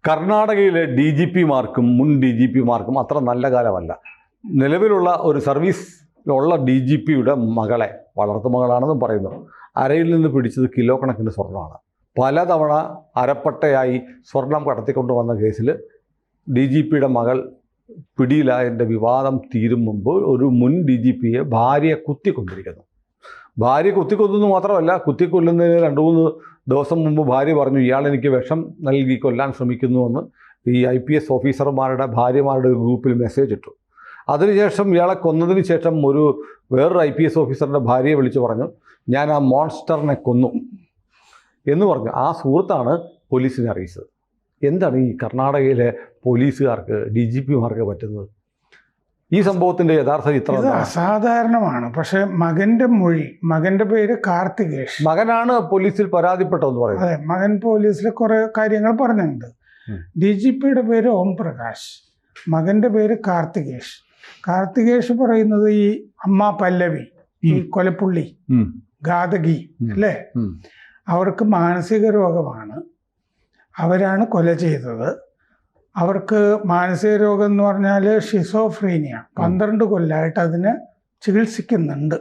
കർണാടകയിലെ DGPമാർക്കും മുൻ DGPമാർക്കും അത്ര നല്ല കാലമല്ല. നിലവിലുള്ള ഒരു സർവീസിലുള്ള DGPയുടെ മകളെ, വളർത്തുമകളാണെന്നും പറയുന്നു, അരയിൽ നിന്ന് പിടിച്ചത് കിലോ കണക്കിന് സ്വർണ്ണമാണ്. പലതവണ അരപ്പട്ടയായി സ്വർണം കടത്തിക്കൊണ്ടുവന്ന കേസിൽ DGPയുടെ മകൾ പിടിയിലായതിൻ്റെ വിവാദം തീരും മുമ്പ് ഒരു മുൻ DGPയെ ഭാര്യയെ കുത്തിക്കൊണ്ടിരിക്കുന്നു. ഭാര്യ കുത്തിക്കൊന്നു മാത്രമല്ല, കുത്തിക്കൊല്ലുന്നതിന് 2-3 ദിവസം മുമ്പ് ഭാര്യ പറഞ്ഞു, ഇയാൾ എനിക്ക് വിഷം നൽകി കൊല്ലാൻ ശ്രമിക്കുന്നുവെന്ന് ഈ IPS ഓഫീസർമാരുടെ ഭാര്യമാരുടെ ഒരു ഗ്രൂപ്പിൽ മെസ്സേജ് ഇട്ടു. അതിനുശേഷം ഇയാളെ കൊന്നതിന് ശേഷം വേറൊരു IPS ഓഫീസറിൻ്റെ ഭാര്യയെ വിളിച്ചു പറഞ്ഞു, ഞാൻ ആ മോൺസ്റ്ററിനെ കൊന്നു എന്ന് പറഞ്ഞു. ആ സുഹൃത്താണ് പോലീസിനെ അറിയിച്ചത്. എന്താണ് ഈ കർണാടകയിലെ പോലീസുകാർക്ക്, DGPമാർക്ക് പറ്റുന്നത്? ഈ സംഭവത്തിൻ്റെ യഥാർത്ഥ ചിത്രം ഇത് അസാധാരണമാണ്. പക്ഷെ മകന്റെ പേര് കാർത്തികേഷ്. മകനാണ് പോലീസിൽ പരാതിപ്പെട്ടതെന്ന് പറയുന്നത്. അതെ, മകൻ പോലീസിൽ കുറെ കാര്യങ്ങൾ പറഞ്ഞിട്ടുണ്ട്. DGPയുടെ പേര് ഓം പ്രകാശ്, മകന്റെ പേര് കാർത്തികേഷ്. കാർത്തികേഷ് പറയുന്നത് ഈ അമ്മ പല്ലവി, ഈ കൊലപ്പുള്ളി, ഘാതകി അല്ലേ, അവർക്ക് മാനസിക രോഗമാണ്. അവരാണ് കൊല ചെയ്തത്. അവർക്ക് മാനസിക രോഗം എന്ന് പറഞ്ഞാൽ ഷിസോഫ്രീനിയ. 12 കൊല്ലമായിട്ട് അതിന് ചികിത്സിക്കുന്നുണ്ട്.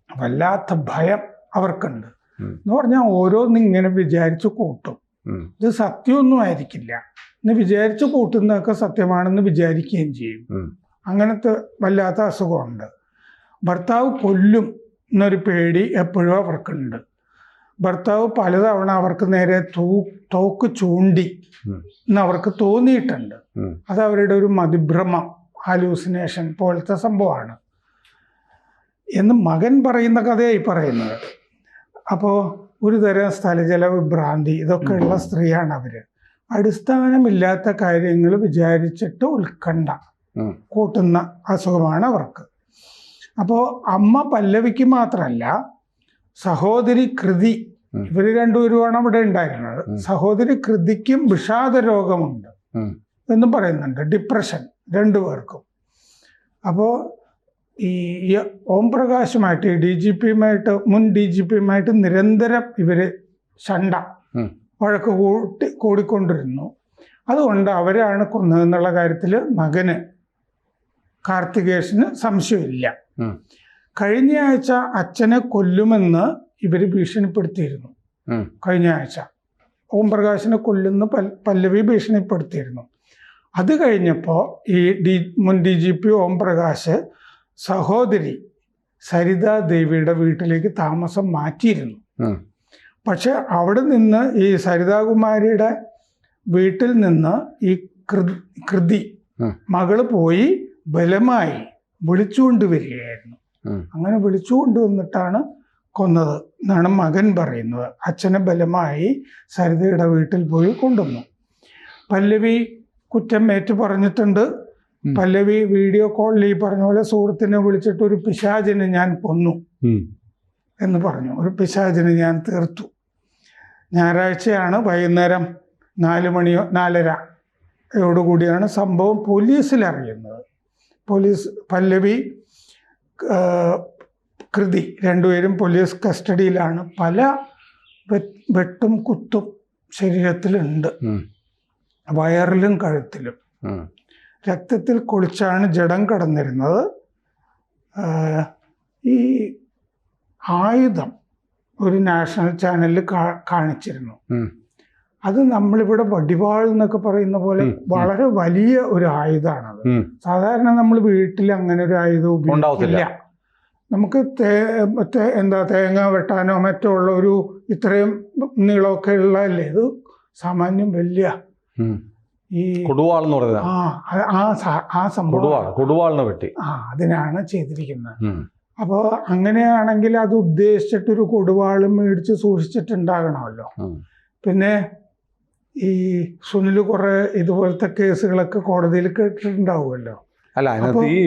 വല്ലാത്ത ഭയം അവർക്കുണ്ട് എന്ന് പറഞ്ഞാൽ ഓരോന്നും ഇങ്ങനെ വിചാരിച്ചു കൂട്ടും. ഇത് സത്യമൊന്നും ആയിരിക്കില്ല എന്ന് വിചാരിച്ചു കൂട്ടുന്നതൊക്കെ സത്യമാണെന്ന് വിചാരിക്കുകയും ചെയ്യും. അങ്ങനത്തെ വല്ലാത്ത അസുഖമുണ്ട്. ഭർത്താവ് കൊല്ലും എന്നൊരു പേടി എപ്പോഴും അവർക്കുണ്ട്. ഭർത്താവ് പലതവണ അവർക്ക് നേരെ തോക്ക് ചൂണ്ടി എന്ന് അവർക്ക് തോന്നിയിട്ടുണ്ട്. അത് അവരുടെ ഒരു മതിഭ്രമം, ഹാലൂസിനേഷൻ പോലത്തെ സംഭവമാണ് എന്ന് മകൻ പറയുന്ന കഥയായി പറയുന്നത്. അപ്പോൾ ഒരു തരം സ്ഥലജല വിഭ്രാന്തി ഇതൊക്കെ ഉള്ള സ്ത്രീയാണ് അവര്. അടിസ്ഥാനമില്ലാത്ത കാര്യങ്ങൾ വിചാരിച്ചിട്ട് ഉത്കണ്ഠ കൂട്ടുന്ന അസുഖമാണ് അവർക്ക്. അപ്പോൾ അമ്മ പല്ലവിക്ക് മാത്രമല്ല, സഹോദരി കൃതി, ഇവർ രണ്ടുപേരുമാണ് അവിടെ ഉണ്ടായിരുന്നത്. സഹോദരി കൃതിക്കും വിഷാദ രോഗമുണ്ട് എന്നും പറയുന്നുണ്ട്, ഡിപ്രഷൻ, രണ്ടുപേർക്കും. അപ്പോൾ ഈ ഓം പ്രകാശുമായിട്ട്, ഈ DGPയുമായിട്ട്, മുൻ DGPയുമായിട്ട് നിരന്തരം ഇവർ വഴക്ക് കൂടിക്കൊണ്ടിരുന്നു. അതുകൊണ്ട് അവരാണ് കൊന്നതെന്നുള്ള കാര്യത്തിൽ മകന് കാർത്തികേഷിന് സംശയമില്ല. കഴിഞ്ഞ ആഴ്ച അച്ഛനെ കൊല്ലുമെന്ന് ഇവർ ഭീഷണിപ്പെടുത്തിയിരുന്നു. കഴിഞ്ഞ ആഴ്ച ഓം പ്രകാശിനെ കൊല്ലുന്ന പല്ലവി ഭീഷണിപ്പെടുത്തിയിരുന്നു. അത് കഴിഞ്ഞപ്പോൾ ഈ മുൻ DGP ഓം പ്രകാശ് സഹോദരി സരിതാ ദേവിയുടെ വീട്ടിലേക്ക് താമസം മാറ്റിയിരുന്നു. പക്ഷെ അവിടെ നിന്ന് ഈ സരിതാകുമാരിയുടെ വീട്ടിൽ നിന്ന് ഈ കൃതി മകള് പോയി ബലമായി വിളിച്ചുകൊണ്ടുവരികയായിരുന്നു. അങ്ങനെ വിളിച്ചുകൊണ്ടുവന്നിട്ടാണ് കൊന്നത് എന്നാണ് മകൻ പറയുന്നത്. അച്ഛനെ ബലമായി സരിതയുടെ വീട്ടിൽ പോയി കൊണ്ടുവന്നു. പല്ലവി കുറ്റം ഏറ്റു പറഞ്ഞിട്ടുണ്ട്. പല്ലവി വീഡിയോ കോളിൽ ഈ പറഞ്ഞ പോലെ സുഹൃത്തിനെ വിളിച്ചിട്ട് ഒരു പിശാചിനെ ഞാൻ കൊന്നു എന്ന് പറഞ്ഞു. ഒരു പിശാചിനെ ഞാൻ തീർത്തു. ഞായറാഴ്ചയാണ് വൈകുന്നേരം 4 മണിയോ 4:30 സംഭവം പോലീസിൽ അറിയുന്നത്. പല്ലവി, കൃതി രണ്ടുപേരും പോലീസ് കസ്റ്റഡിയിലാണ്. പല വെട്ടും കുത്തും ശരീരത്തിലുണ്ട്, വയറിലും കഴുത്തിലും. രക്തത്തിൽ കുളിച്ചാണ് ജഡം കടന്നിരുന്നത്. ഈ ആയുധം ഒരു നാഷണൽ ചാനലിൽ കാണിച്ചിരുന്നു. അത് നമ്മളിവിടെ വടിവാൾ എന്നൊക്കെ പറയുന്ന പോലെ വളരെ വലിയ ഒരു ആയുധമാണത്. സാധാരണ നമ്മൾ വീട്ടിൽ അങ്ങനെ ഒരു ആയുധം ഉപയോഗിക്കില്ല. നമുക്ക് തേങ്ങ വെട്ടാനോ മറ്റോ ഉള്ള ഒരു ഇത്രയും നീളമൊക്കെ ഉള്ളതല്ലേ. ഇത് സാമാന്യം വലിയ ഈ കൊടുവാൾ എന്ന് പറയുന്നത് ആ സംഭവം വെട്ടി അതിനാണ് ചെയ്തിരിക്കുന്നത്. അപ്പോൾ അങ്ങനെയാണെങ്കിൽ അത് ഉദ്ദേശിച്ചിട്ടൊരു കൊടുവാളും മേടിച്ച് സൂക്ഷിച്ചിട്ടുണ്ടാകണമല്ലോ. പിന്നെ ഈ സുനിൽ കുറെ ഇതുപോലത്തെ കേസുകളൊക്കെ കോടതിയിൽ കേട്ടിട്ടുണ്ടാവുമല്ലോ. അല്ല, അതിനകത്ത് ഈ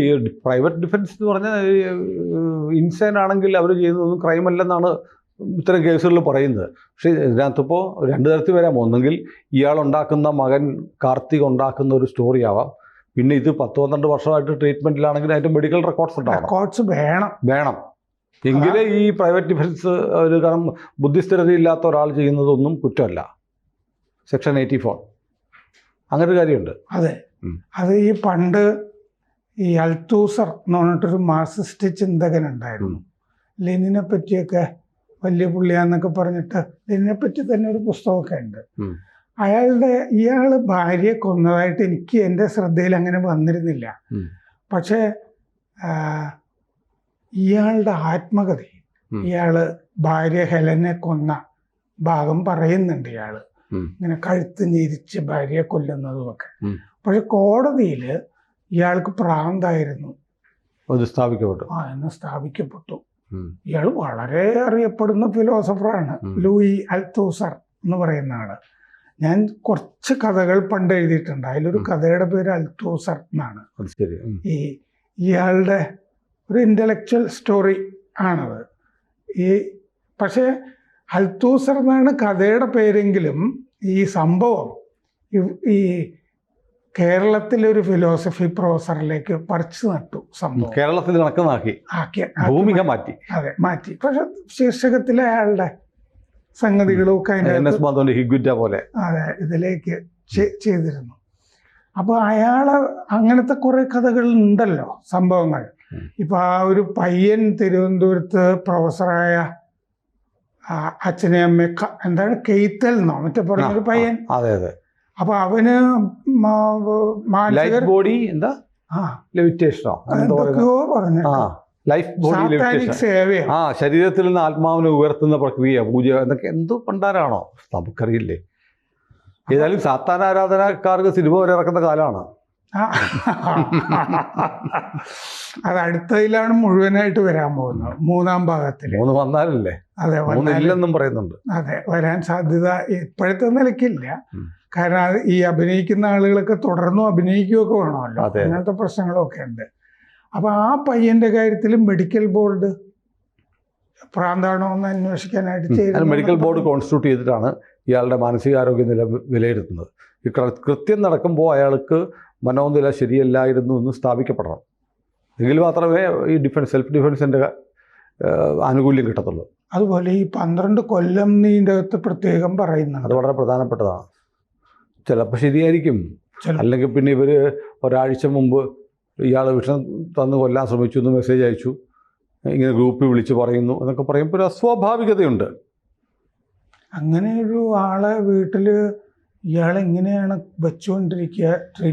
പ്രൈവറ്റ് ഡിഫൻസ് എന്ന് പറഞ്ഞാൽ ഇൻസൈൻ ആണെങ്കിൽ അവർ ചെയ്യുന്നതൊന്നും ക്രൈം അല്ലെന്നാണ് ഇത്തരം കേസുകളിൽ പറയുന്നത്. പക്ഷേ ഇതിനകത്തിപ്പോൾ 2 തരത്തിൽ വരാം. ഒന്നെങ്കിൽ ഇയാളുണ്ടാക്കുന്ന മകൻ കാർത്തിക് ഉണ്ടാക്കുന്ന ഒരു സ്റ്റോറി ആവാം. പിന്നെ ഇത് 10-12 വർഷമായിട്ട് ട്രീറ്റ്മെൻറ്റിലാണെങ്കിൽ അതിൻ്റെ മെഡിക്കൽ റെക്കോർഡ്സ് വേണം. എങ്കിലേ ഈ പ്രൈവറ്റ് ഡിഫൻസ് ഒരു കാരണം ബുദ്ധിസ്ഥിരതയില്ലാത്ത ഒരാൾ ചെയ്യുന്നതൊന്നും കുറ്റമല്ല. സെക്ഷൻ 84 അങ്ങനെ ഒരു കാര്യമുണ്ട്. അതെ, അത് ഈ പണ്ട് ഈ അൽത്തൂസർ എന്ന് പറഞ്ഞിട്ടൊരു മാർക്സിസ്റ്റ് ചിന്തകൻ ഉണ്ടായിരുന്നു. ലെനിനെ പറ്റിയൊക്കെ വലിയ പുള്ളിയാന്നൊക്കെ പറഞ്ഞിട്ട് ലെനിനെ പറ്റി തന്നെ ഒരു പുസ്തകമൊക്കെ ഉണ്ട്. ഇയാൾ ഭാര്യയെ കൊന്നതായിട്ട് എൻ്റെ ശ്രദ്ധയിൽ അങ്ങനെ വന്നിരുന്നില്ല. പക്ഷേ ഇയാളുടെ ആത്മകഥയിൽ ഇയാൾ ഭാര്യ ഹെലനെ കൊന്ന ഭാഗം പറയുന്നുണ്ട്. ഇയാൾ ഇങ്ങനെ കഴുത്ത് ഞെരിച്ച് ഭാര്യയെ കൊല്ലുന്നതുമൊക്കെ. പക്ഷെ കോടതിയിൽ ഇയാൾക്ക് പ്രാന്തായിരുന്നു എന്ന് സ്ഥാപിക്കപ്പെട്ടു. ഇയാൾ വളരെ അറിയപ്പെടുന്ന ഫിലോസഫറാണ്, ലൂയി അൽത്തൂസർ എന്ന് പറയുന്ന ആള്. ഞാൻ കുറച്ച് കഥകൾ പണ്ട് എഴുതിയിട്ടുണ്ട്. അതിലൊരു കഥയുടെ പേര് അൽത്തൂസർ എന്നാണ്. ഇയാളുടെ ഒരു ഇൻ്റലക്ച്വൽ സ്റ്റോറി ആണത്. പക്ഷേ അൽത്തൂസർ എന്നാണ് കഥയുടെ പേരെങ്കിലും ഈ സംഭവം ഈ കേരളത്തിലെ ഒരു ഫിലോസഫി പ്രൊഫസറിലേക്ക് പറിച്ചു നട്ടു. സംഭവം കേരളത്തിൽ ഭൂമിക മാറ്റി. അതെ, മാറ്റി. പക്ഷെ ശീർഷകത്തിലെ അയാളുടെ സംഗതികളും ഒക്കെ പോലെ അതെ ഇതിലേക്ക് ചെയ്തിരുന്നു. അപ്പോൾ അയാളെ അങ്ങനത്തെ കുറെ കഥകൾ ഉണ്ടല്ലോ, സംഭവങ്ങൾ. ഇപ്പൊ ആ ഒരു പയ്യൻ തിരുവനന്തപുരത്ത് പ്രൊഫസറായ അച്ഛനെ അമ്മ എന്താണ് കെയ്ത്തൽ എന്നോ മറ്റേ പറഞ്ഞൊരു പയ്യൻ. അതെ അതെ. അപ്പൊ അവന് ബോഡി എന്താ ലെവിറ്റേഷനോ എന്തൊക്കെയോ പറഞ്ഞു. ലൈഫ് ബോഡി സേവയോ ശരീരത്തിൽ നിന്ന് ആത്മാവിനെ ഉയർത്തുന്ന പ്രക്രിയ, പൂജ എന്നൊക്കെ എന്തോ പണ്ടാരാണോ നമുക്കറിയില്ലേ. ഏതായാലും സാത്താൻ ആരാധനക്കാർക്ക് സിനിമ വരെ ഇറക്കുന്ന കാലമാണ്. അത് അടുത്തതിലാണ് മുഴുവനായിട്ട് വരാൻ പോകുന്നത്, 3-ാം ഭാഗത്തിൽ. 3 വന്നാലല്ലേ? അതെ, ഇല്ലെന്നും പറയുന്നുണ്ട്. അതെ, വരാൻ സാധ്യത ഇപ്പോഴത്തെ നിലയ്ക്കില്ല. കാരണം ഈ അഭിനയിക്കുന്ന ആളുകളൊക്കെ തുടർന്നും അഭിനയിക്കുകയൊക്കെ വേണമല്ലോ, അങ്ങനത്തെ പ്രശ്നങ്ങളൊക്കെ ഉണ്ട്. അപ്പൊ ആ പയ്യന്റെ കാര്യത്തിൽ മെഡിക്കൽ ബോർഡ് പ്രാന്താണോ എന്ന് അന്വേഷിക്കാനായിട്ട് ചെയ്തു. മെഡിക്കൽ ബോർഡ് കോൺസ്റ്റിറ്റ്യൂട്ട് ചെയ്തിട്ടാണ് ഇയാളുടെ മാനസികാരോഗ്യ നില വിലയിരുത്തുന്നത്. ഈ കൃത്യം നടക്കുമ്പോൾ അയാൾക്ക് മനോനില ശരിയല്ലായിരുന്നു എന്ന് സ്ഥാപിക്കപ്പെടണം. എങ്കിൽ മാത്രമേ ഈ സെൽഫ് ഡിഫൻസിൻ്റെ ആനുകൂല്യം കിട്ടത്തുള്ളൂ. അതുപോലെ ഈ 12 കൊല്ലം നീൻ്റെ അകത്ത് പ്രത്യേകം പറയുന്നുണ്ട്. അത് വളരെ പ്രധാനപ്പെട്ടതാണ്. ചിലപ്പോൾ ശരിയായിരിക്കും, അല്ലെങ്കിൽ പിന്നെ ഇവർ ഒരാഴ്ച മുമ്പ് ഇയാൾ വിഷം തന്ന് കൊല്ലാൻ ശ്രമിച്ചു എന്ന് മെസ്സേജ് അയച്ചു, ഇങ്ങനെ ഗ്രൂപ്പിൽ വിളിച്ച് പറയുന്നു എന്നൊക്കെ പറയുമ്പോൾ ഒരു അസ്വാഭാവികതയുണ്ട്. അങ്ങനെ ഒരു ആളെ വീട്ടിൽ ഇയാളെങ്ങനെയാണ് വെച്ചുകൊണ്ടിരിക്കുക?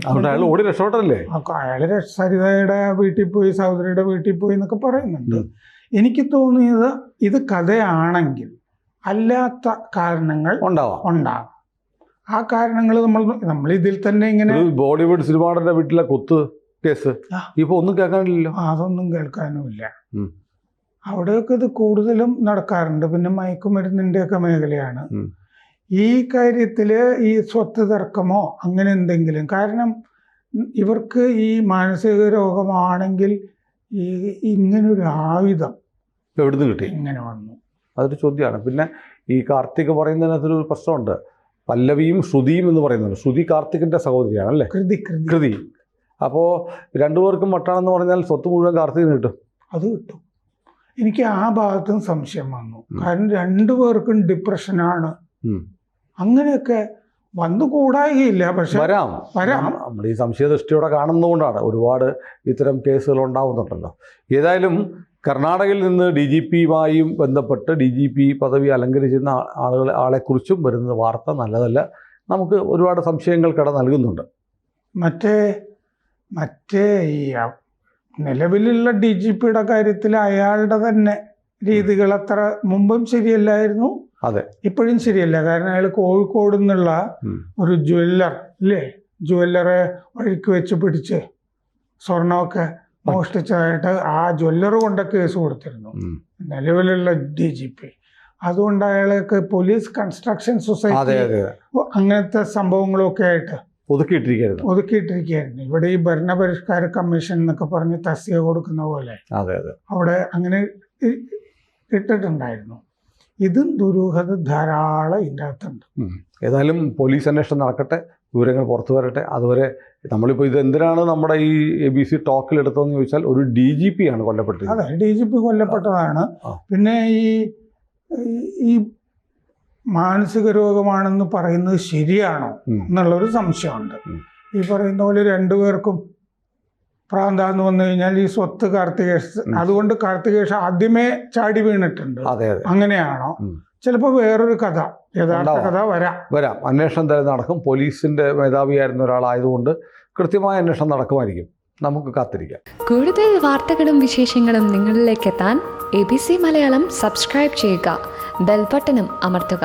അയാൾ ഓടി രക്ഷപ്പെട്ടല്ലേ? അയാൾ സരിതയുടെ വീട്ടിൽ പോയി, സഹോദരിയുടെ വീട്ടിൽ പോയി എന്നൊക്കെ പറയുന്നുണ്ട്. എനിക്ക് തോന്നിയത് ഇത് കഥയാണെങ്കിൽ അല്ലാത്ത കാരണങ്ങൾ ഉണ്ടാകും. ആ കാരണങ്ങൾ നമ്മൾ ഇതിൽ തന്നെ ഇങ്ങനെ ബോളിവുഡ് സിനിമാടന്റെ വീട്ടിലെ കുത്ത് കേസ് ഇപ്പൊ ഒന്നും കേൾക്കാനില്ലല്ലോ. അതൊന്നും കേൾക്കാനുമില്ല. അവിടെയൊക്കെ ഇത് കൂടുതലും നടക്കാറുണ്ട്. പിന്നെ മയക്കുമരുന്നിന്റെ ഒക്കെ മേഖലയാണ്. ഈ കാര്യത്തിൽ ഈ സ്വത്ത് തർക്കമോ അങ്ങനെ എന്തെങ്കിലും, കാരണം ഇവർക്ക് ഈ മാനസിക രോഗമാണെങ്കിൽ ഈ ഇങ്ങനൊരു ആയുധം എവിടുന്ന് കിട്ടി, ഇങ്ങനെ വന്നു, അതൊരു ചോദ്യമാണ്. പിന്നെ ഈ കാർത്തിക് പറയുന്നതിനകത്തൊരു പ്രശ്നമുണ്ട്. പല്ലവിയും ശ്രുതിയും എന്ന് പറയുന്നുണ്ട്. ശ്രുതി കാർത്തികിന്റെ സഹോദരിയാണ് അല്ലേ? കൃതി. അപ്പോൾ രണ്ടുപേർക്കും വട്ടാണെന്ന് പറഞ്ഞാൽ സ്വത്ത് മുഴുവൻ കാർത്തികിന് കിട്ടും. അത് കിട്ടും. എനിക്ക് ആ ഭാഗത്തും സംശയം വന്നു. കാരണം രണ്ടുപേർക്കും ഡിപ്രഷനാണ്. അങ്ങനെയൊക്കെ വന്നുകൂടായില്ല. പക്ഷെ വരാം. നമ്മൾ ഈ സംശയദൃഷ്ടിയോടെ കാണുന്നതുകൊണ്ടാണ് ഒരുപാട് ഇത്തരം കേസുകൾ ഉണ്ടാവുന്നുണ്ടല്ലോ. ഏതായാലും കർണാടകയിൽ നിന്ന് DGPയുമായും ബന്ധപ്പെട്ട് DGP പദവി അലങ്കരിച്ചിരുന്ന ആളെക്കുറിച്ചും വരുന്ന വാർത്ത നല്ലതല്ല. നമുക്ക് ഒരുപാട് സംശയങ്ങൾ നൽകുന്നുണ്ട്. മറ്റേ ഈ നിലവിലുള്ള DGPയുടെ കാര്യത്തിൽ അയാളുടെ തന്നെ രീതികൾ അത്ര മുമ്പും ശരിയല്ലായിരുന്നു, അതെ ഇപ്പോഴും ശരിയല്ല. കാരണം അയാൾ കോഴിക്കോട് നിന്നുള്ള ഒരു ജ്വല്ലറെ വഴിക്ക് വെച്ച് പിടിച്ച് സ്വർണമൊക്കെ മോഷ്ടിച്ചതായിട്ട് ആ ജ്വല്ലർ കൊണ്ട് കേസ് കൊടുത്തിരുന്നു നിലവിലുള്ള DGP. അതുകൊണ്ട് അയാൾക്ക് പോലീസ് കൺസ്ട്രക്ഷൻ സൊസൈറ്റി അങ്ങനത്തെ സംഭവങ്ങളൊക്കെ ആയിട്ട് ഒതുക്കിയിട്ടിരിക്കുകയായിരുന്നു. ഇവിടെ ഈ ഭരണപരിഷ്കാര കമ്മീഷൻ എന്നൊക്കെ പറഞ്ഞ് തസ്തിക കൊടുക്കുന്ന പോലെ അവിടെ അങ്ങനെ ഇട്ടിട്ടുണ്ടായിരുന്നു. ഇതും ദുരൂഹത ധാരാളം ഇതിൻ്റെ അകത്തുണ്ട്. ഏതായാലും പോലീസ് അന്വേഷണം നടക്കട്ടെ, വിവരങ്ങൾ പുറത്തു വരട്ടെ. അതുവരെ നമ്മളിപ്പോൾ ഇത് എന്തിനാണ് നമ്മുടെ ഈ ABC ടോക്കിൽ എടുത്തതെന്ന് ചോദിച്ചാൽ ഒരു DGPയാണ് കൊല്ലപ്പെട്ടത്. അതെ, DGP കൊല്ലപ്പെട്ടതാണ്. പിന്നെ ഈ മാനസിക രോഗമാണെന്ന് പറയുന്നത് ശരിയാണോ എന്നുള്ളൊരു സംശയമുണ്ട്. ഈ പറയുന്ന പോലെ രണ്ടുപേർക്കും പ്രാന്താന്ന് വന്നു കഴിഞ്ഞാൽ ഈ സ്വത്ത് കാർത്തികേഷ്, അതുകൊണ്ട് കാർത്തികേഷ് ആദ്യമേ ചാടി വീണിട്ടുണ്ട്, അങ്ങനെയാണോ? ചിലപ്പോൾ വേറൊരു കഥ, യഥാർത്ഥ കഥ വരാം. അന്വേഷണം തന്നെ നടക്കും. പോലീസിന്റെ മേധാവിയായിരുന്ന ഒരാളായതുകൊണ്ട് കൃത്യമായ അന്വേഷണം നടക്കുമായിരിക്കും. നമുക്ക് കാത്തിരിക്കാം. കൂടുതൽ വാർത്തകളും വിശേഷങ്ങളും നിങ്ങളിലേക്ക് എത്താൻ ABC മലയാളം സബ്സ്ക്രൈബ് ചെയ്യുക, ബെൽബട്ടനും അമർത്തുക.